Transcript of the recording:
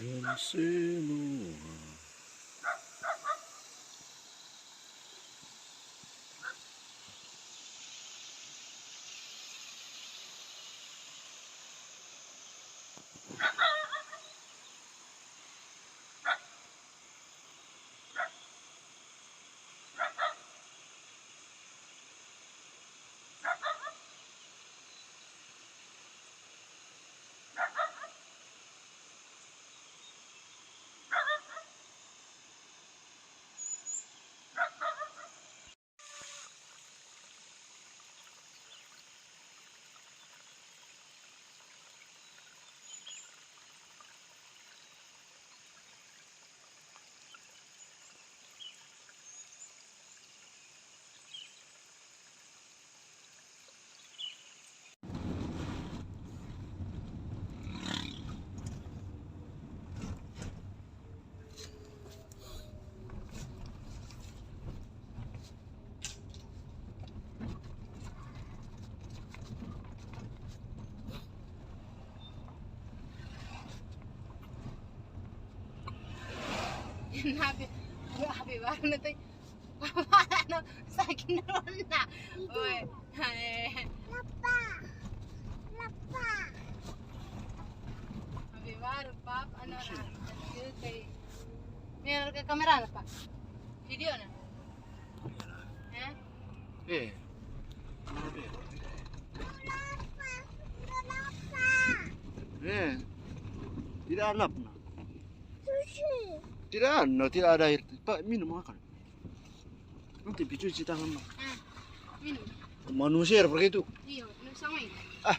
dan semua. Happy, happy baru nanti ano sakit naman na. Uy, Lapa. Lapa. happy baru pap ano na. Ano kay meron ka kamera na pa. Video na. Eh? Tidak alapna. Sushi. Tidak ada air. Pak, minum makan. Nanti cuci tangan. Minum. Manusia seperti itu. Iya, minum sama ini. Ah,